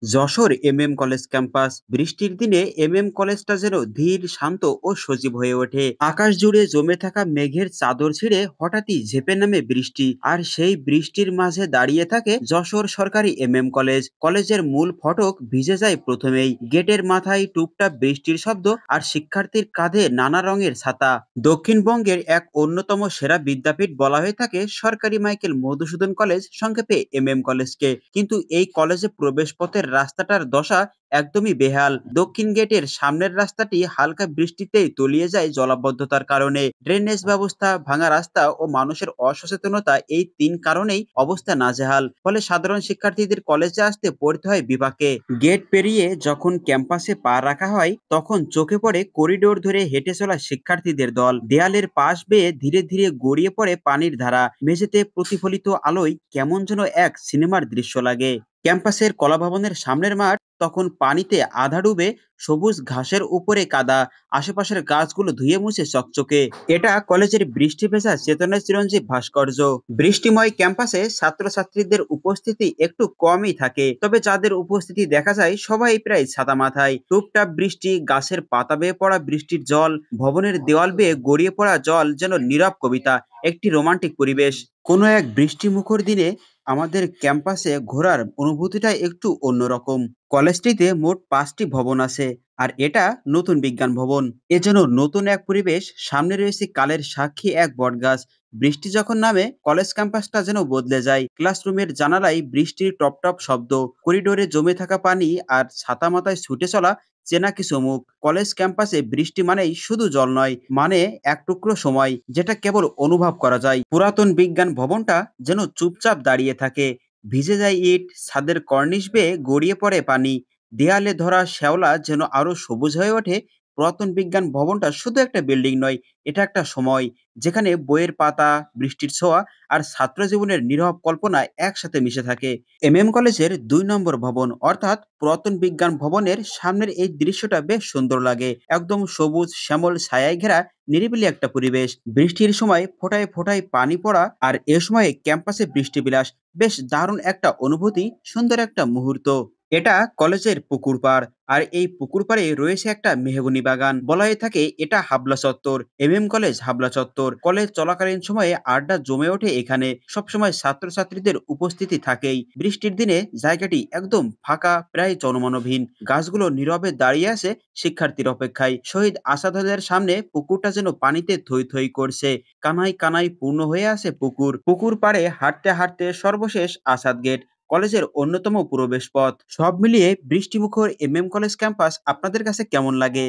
Jessore college campus বৃষ্টির দিনে কলেজটা যেন ধীর শান্ত ও সজীব হয়ে ওঠে। আকাশ জুড়ে জমে থাকা মেঘের চাদর ছিঁড়ে হঠাৎই ঝেঁপে নামে বৃষ্টি, আর সেই বৃষ্টির মাঝে দাঁড়িয়ে থাকে যশোর সরকারি কলেজ। কলেজের মূল ফটক ভিজে যায় প্রথমেই, গেটের মাথায় টুপটাপ বৃষ্টির শব্দ, আর শিক্ষার্থীর কাঁধে নানা রঙের ছাতা। দক্ষিণবঙ্গের এক অন্যতম সেরা বিদ্যাপীঠ বলা হয়ে থাকে সরকারি মাইকেল মধুসূদন কলেজ, সংক্ষেপে কলেজকে। কিন্তু এই কলেজে প্রবেশ পথের রাস্তাটার দশা একদমই বেহাল। দক্ষিণ গেটের সামনের রাস্তাটি হালকা বৃষ্টিতেই তলিয়ে যায় জলাবদ্ধতার কারণে। ড্রেনেজ ব্যবস্থা, ভাঙা রাস্তা ও মানুষের অসচেতনতা, এই তিন কারণেই অবস্থা নাজেহাল। ফলে সাধারণ শিক্ষার্থীদের কলেজে আসতে পড়তে হয় বিপাকে। গেট পেরিয়ে যখন ক্যাম্পাসে পা রাখা হয়, তখন চোখে পড়ে করিডোর ধরে হেঁটে চলা শিক্ষার্থীদের দল। দেয়ালের পাশ বেয়ে ধীরে ধীরে গড়িয়ে পড়ে পানির ধারা। মেঝেতে প্রতিফলিত আলোয় কেমন যেন এক সিনেমার দৃশ্য লাগে। ক্যাম্পাসের কলাভবনের সামনের মাঠ তখন পানিতে আধা ডুবে, সবুজ ঘাসের উপরে কাদা, আশেপাশের গাছগুলো ধুয়ে মুছে চকচকে। এটা কলেজের বৃষ্টি ভেজা চেতনার চিরঞ্জীব ভাস্কর্য। বৃষ্টিময় ক্যাম্পাসে ছাত্রছাত্রীদের উপস্থিতি একটু কমই থাকে, তবে যাদের উপস্থিতি দেখা যায় সবাই প্রায় ছাতা মাথায়। টুপটাপ বৃষ্টি, গাছের পাতা বেয়ে পড়া বৃষ্টির জল, ভবনের দেওয়াল বেয়ে গড়িয়ে পড়া জল যেন নীরব কবিতা, একটি রোমান্টিক পরিবেশ। কোনো এক বৃষ্টিমুখর দিনে আমাদের ক্যাম্পাসে ঘোরার অনুভূতিটা একটু অন্যরকম। কলেজটিতে মোট ৫টি ভবন আছে, আর এটা নতুন বিজ্ঞান ভবন। এ যেন নতুন এক পরিবেশ। সামনে রয়েছে কালের সাক্ষী এক বটগাছ। বৃষ্টি যখন নামে, কলেজ ক্যাম্পাসটা যেন বদলে যায়। ক্লাসরুমের জানালায় বৃষ্টির টপ টপ শব্দ, করিডোরে জমে থাকা পানি, আর ছাতা মাথায় ছুটে চলা চেনা কিছু মুখ। কলেজ ক্যাম্পাসে বৃষ্টি মানেই শুধু জল নয়, মানে এক টুকরো সময় যেটা কেবল অনুভব করা যায়। পুরাতন বিজ্ঞান ভবনটা যেন চুপচাপ দাঁড়িয়ে থাকে। ভিজে যায় ইট, ছাদের কর্নিশ বেয়ে গড়িয়ে পড়ে পানি, দেয়ালে ধরা শ্যাওলা যেন আরো সবুজ হয়ে ওঠে। পুরাতন বিজ্ঞান ভবনটা শুধু একটা বিল্ডিং নয়, এটা একটা সময়, যেখানে বইয়ের পাতা, বৃষ্টির ছোঁয়া, আর ছাত্র জীবনের নীরব কল্পনা একসাথে মিশে থাকে। কলেজের ২ নম্বর ভবন, অর্থাৎ পুরাতন বিজ্ঞান ভবনের সামনের এই দৃশ্যটা বেশ সুন্দর লাগে। একদম সবুজ শ্যামল ছায়ায় ঘেরা নিরিবিলি একটা পরিবেশ। বৃষ্টির সময় ফোঁটায় ফোঁটায় পানি পড়া, আর এ সময়ে ক্যাম্পাসে বৃষ্টি বিলাস, বেশ দারুণ একটা অনুভূতি, সুন্দর একটা মুহূর্ত। এটা কলেজের পুকুর পাড়, আর এই পুকুর পাড়ে রয়েছে একটা মেহগনি বাগান। বলা হয়ে থাকে এটা হাবলা চত্বর। কলেজ হাবলা চত্বর। কলেজ চলাকালীন সময়ে আড্ডা জমে ওঠে এখানে। সবসময় ছাত্রছাত্রীদের উপস্থিতি থাকেই। বৃষ্টির দিনে জায়গাটি একদম ফাঁকা, প্রায় জনমানবহীন। গাছগুলো নীরবে দাঁড়িয়ে আছে শিক্ষার্থীর অপেক্ষায়। শহীদ আসাদ হলের সামনে পুকুরটা যেন পানিতে থই থই করছে। কানায় কানায় পূর্ণ হয়ে আছে পুকুর। পুকুর পাড়ে হাঁটতে হাঁটতে সর্বশেষ আসাদ গেট, কলেজের অন্যতম প্রবেশ পথ। সব মিলিয়ে বৃষ্টিমুখর কলেজ ক্যাম্পাস আপনাদের কাছে কেমন লাগে?